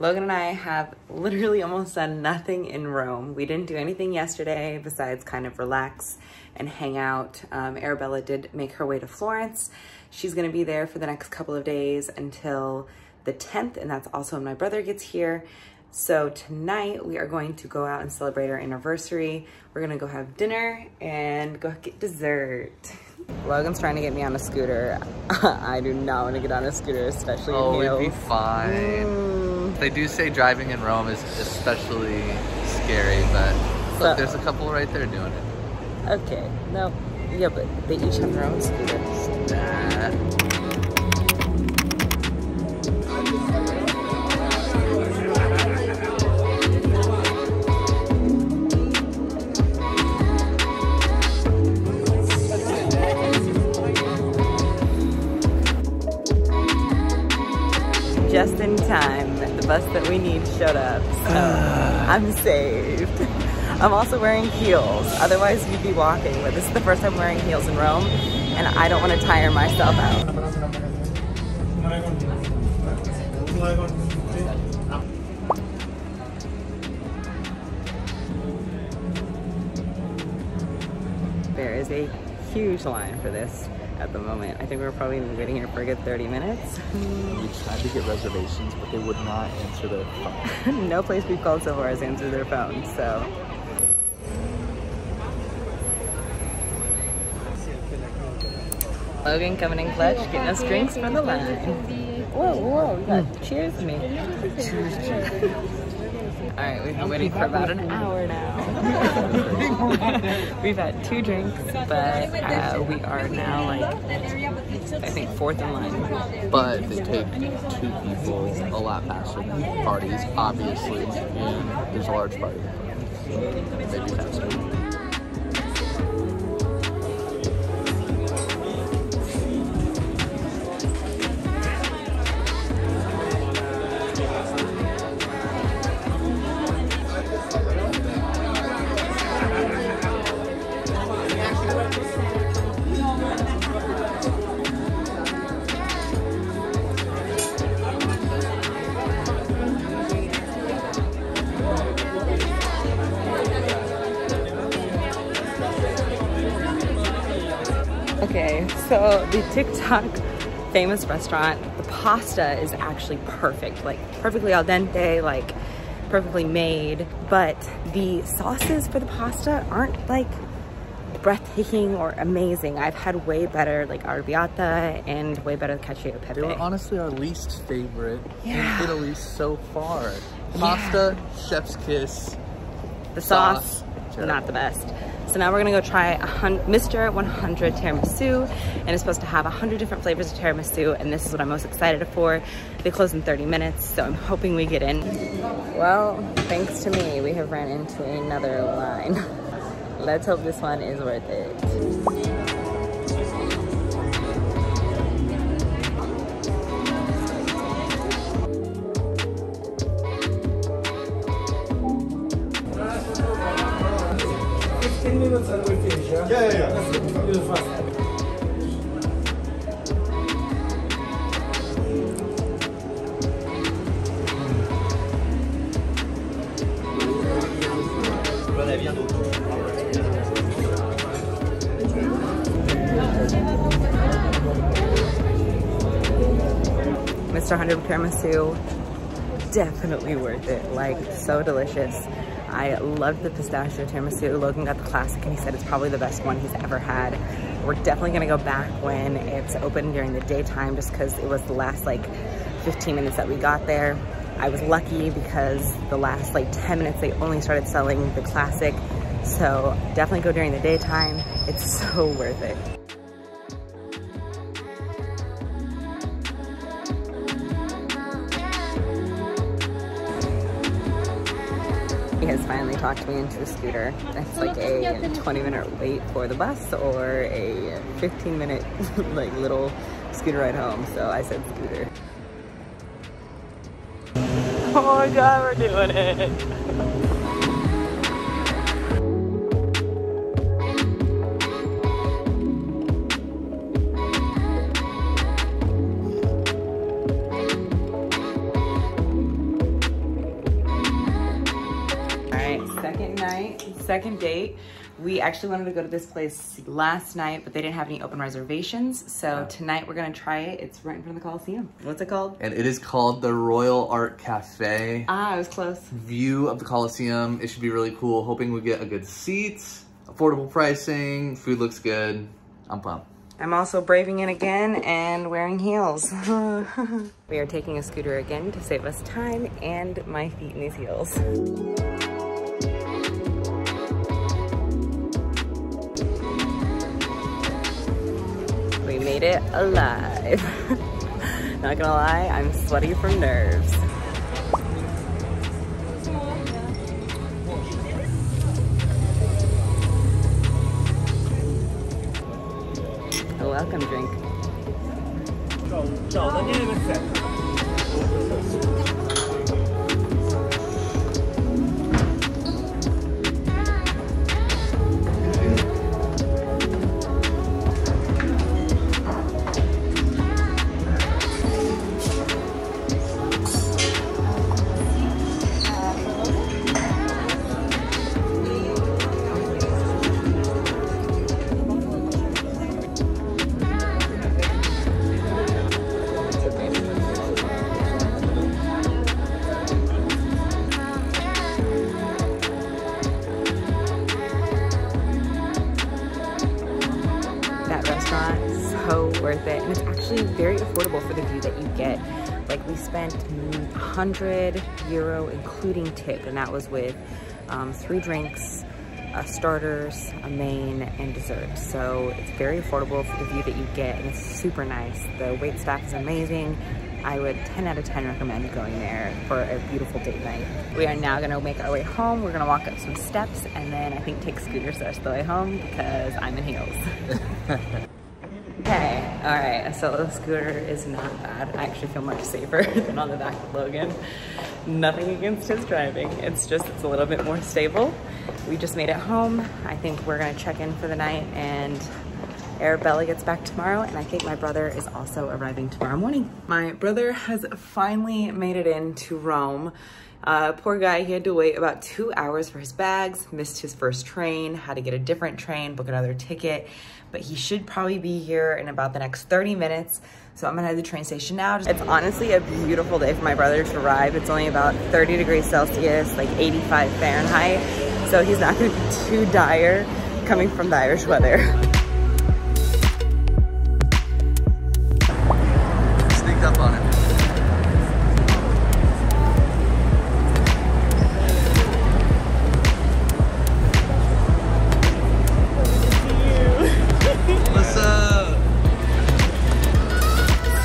Logan and I have literally almost done nothing in Rome. We didn't do anything yesterday besides kind of relax and hang out. Arabella did make her way to Florence. She's gonna be there for the next couple of days until the 10th, and that's also when my brother gets here. So tonight we are going to go out and celebrate our anniversary. We're gonna go have dinner and go get dessert. Logan's trying to get me on a scooter. I do not want to get on a scooter, especially in heels. We'd be fine. They do say driving in Rome is especially scary, but look, there's a couple right there doing it. Okay, no, yeah, but they each have their own scooters. Nah. Just in time, the bus that we need showed up, so I'm saved. I'm also wearing heels, otherwise you'd be walking, but this is the first time wearing heels in Rome, and I don't want to tire myself out. There is a huge line for this at the moment. I think we're probably gonna be waiting here for a good 30 minutes. We tried to get reservations, but they would not answer their phone. No place we've called so far has answered their phone, so. Logan coming in clutch, getting us drinks from the line. Whoa, whoa, you got cheers to me. Cheers. All right, we've been waiting for about an hour now. We've had 2 drinks, but we are now like, I think 4th in line. But they take 2 people a lot faster than parties, obviously, and there's a large party. So maybe faster. Okay, so the TikTok famous restaurant, the pasta is actually perfect, like perfectly al dente, like perfectly made, but the sauces for the pasta aren't like breathtaking or amazing. I've had way better like arrabbiata and way better cacio e pepe. They were honestly our least favorite in Italy so far. Pasta, chef's kiss. The sauce, not the best. So now we're gonna go try Mr. 100 tiramisu, and it's supposed to have 100 different flavors of tiramisu, and this is what I'm most excited for. They close in 30 minutes, so I'm hoping we get in. Well, thanks to me, we have ran into another line. Let's hope this one is worth it. Yeah. Mr. 100 tiramisu, definitely worth it. Like, so delicious. I loved the pistachio tiramisu. Logan got the classic and he said it's probably the best one he's ever had. We're definitely gonna go back when it's open during the daytime, just because it was the last like 15 minutes that we got there. I was lucky because the last like 10 minutes they only started selling the classic. So definitely go during the daytime. It's so worth it. He has finally talked me into a scooter. It's like a 20-minute wait for the bus or a 15-minute like little scooter ride home. So I said scooter. Oh my God, we're doing it. night, second date. We actually wanted to go to this place last night, but they didn't have any open reservations. So tonight we're gonna try it. It's right in front of the Colosseum. What's it called? And it is called the Royal Art Cafe. Ah, I was close. View of the Colosseum. It should be really cool. Hoping we get a good seat, affordable pricing, food looks good. I'm pumped. I'm also braving it again and wearing heels. We are taking a scooter again to save us time and my feet in these heels. We made it alive. Not gonna lie, I'm sweaty from nerves. A welcome drink. So worth it, and it's actually very affordable for the view that you get. Like, we spent €100 including tip, and that was with 3 drinks, starters, a main, and dessert. So it's very affordable for the view that you get, and it's super nice. The wait staff is amazing. I would 10 out of 10 recommend going there for a beautiful date night. We are now gonna make our way home. We're gonna walk up some steps and then I think take scooters the rest of the way home because I'm in heels. Okay, all right, so the scooter is not bad. I actually feel much safer than on the back of Logan. Nothing against his driving. It's just, it's a little bit more stable. We just made it home. I think we're gonna check in for the night and Arabella gets back tomorrow, and I think my brother is also arriving tomorrow morning. My brother has finally made it into Rome. Poor guy, he had to wait about 2 hours for his bags, missed his first train, had to get a different train, book another ticket, but he should probably be here in about the next 30 minutes. So I'm gonna head to the train station now. It's honestly a beautiful day for my brother to arrive. It's only about 30 degrees Celsius, like 85 Fahrenheit. So he's not gonna be too dire coming from the Irish weather. Sneaked up on it.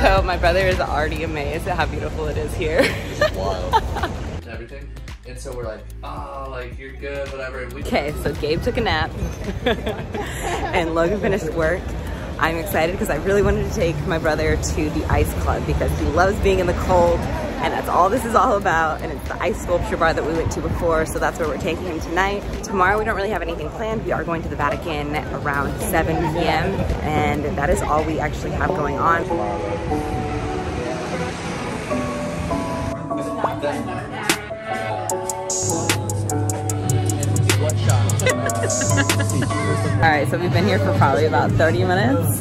So my brother is already amazed at how beautiful it is here. It's wild. Everything. And so we're like, oh, like, you're good, whatever. Okay, so Gabe took a nap and Logan finished work. I'm excited because I really wanted to take my brother to the ice club because he loves being in the cold, and that's all this is all about. And it's the ice sculpture bar that we went to before, so that's where we're taking him tonight. Tomorrow we don't really have anything planned. We are going to the Vatican around 7 p.m. and that is all we actually have going on. All right, so we've been here for probably about 30 minutes.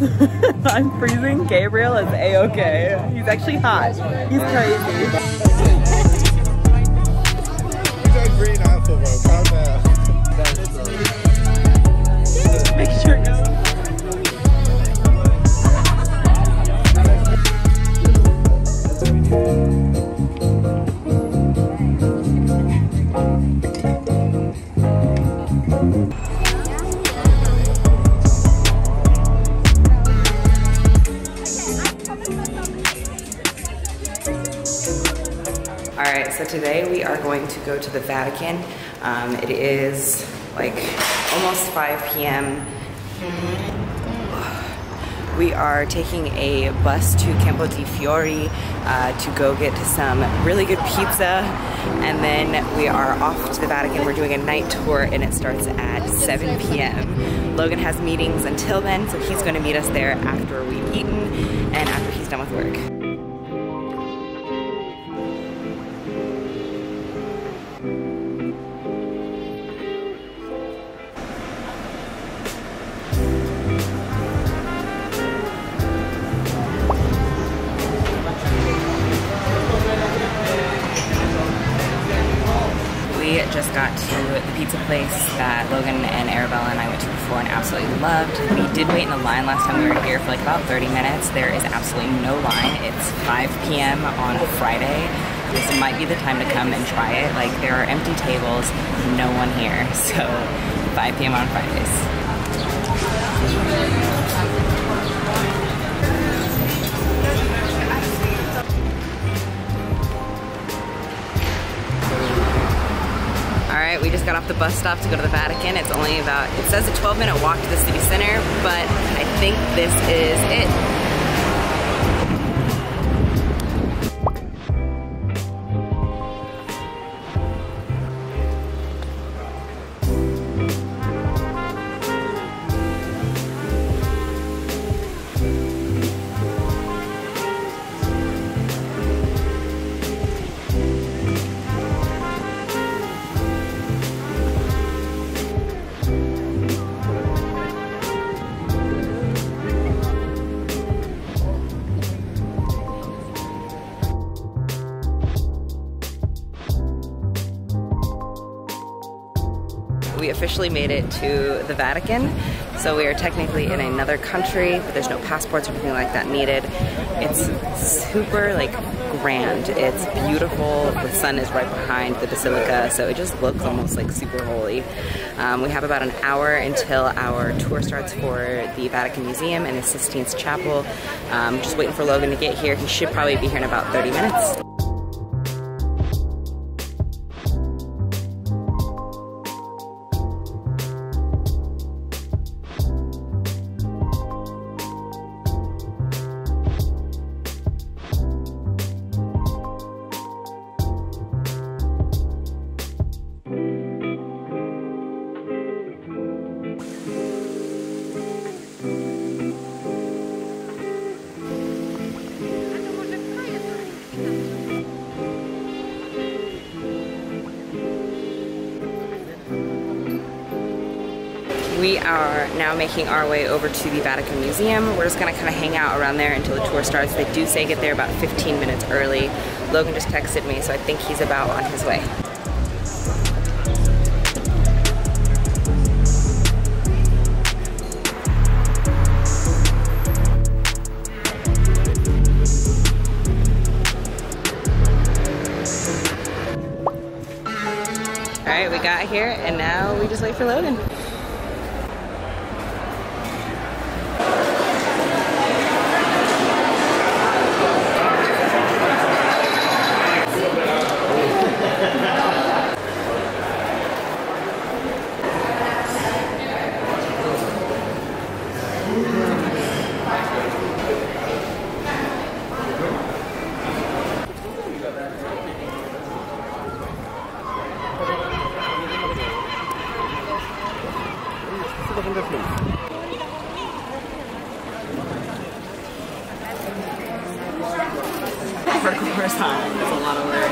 I'm freezing. Gabriel is A-okay. He's actually hot. He's crazy. You got green apple, bro. Calm down. Make sure it goes. All right, so today we are going to go to the Vatican. It is like almost 5 p.m. We are taking a bus to Campo di Fiori to go get some really good pizza, and then we are off to the Vatican. We're doing a night tour and it starts at 7 p.m. Logan has meetings until then, so he's gonna meet us there after we've eaten and after he's done with work. just got to the pizza place that Logan and Arabella and I went to before and absolutely loved. We did wait in the line last time we were here for like about 30 minutes. There is absolutely no line. It's 5 p.m. on a Friday. This might be the time to come and try it. Like, there are empty tables, no one here. So 5 p.m. on Fridays. Alright, we just got off the bus stop to go to the Vatican. It's only about, it says a 12-minute walk to the city center, but I think this is it. We officially made it to the Vatican, so we are technically in another country, but there's no passports or anything like that needed. It's super like grand. It's beautiful. The sun is right behind the basilica, so it just looks almost like super holy. We have about an hour until our tour starts for the Vatican Museum and the Sistine Chapel. Just waiting for Logan to get here. He should probably be here in about 30 minutes. We are now making our way over to the Vatican Museum. We're just gonna kind of hang out around there until the tour starts. They do say get there about 15 minutes early. Logan just texted me, so I think he's about on his way. All right, we got here, and now we just wait for Logan. For the first time, it's a lot of work.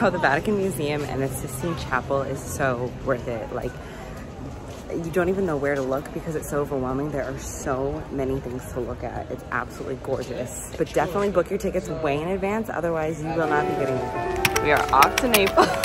So the Vatican Museum and the Sistine Chapel is so worth it. Like, you don't even know where to look because it's so overwhelming. There are so many things to look at. It's absolutely gorgeous. But definitely book your tickets way in advance, otherwise you will not be getting them. We are off to Naples.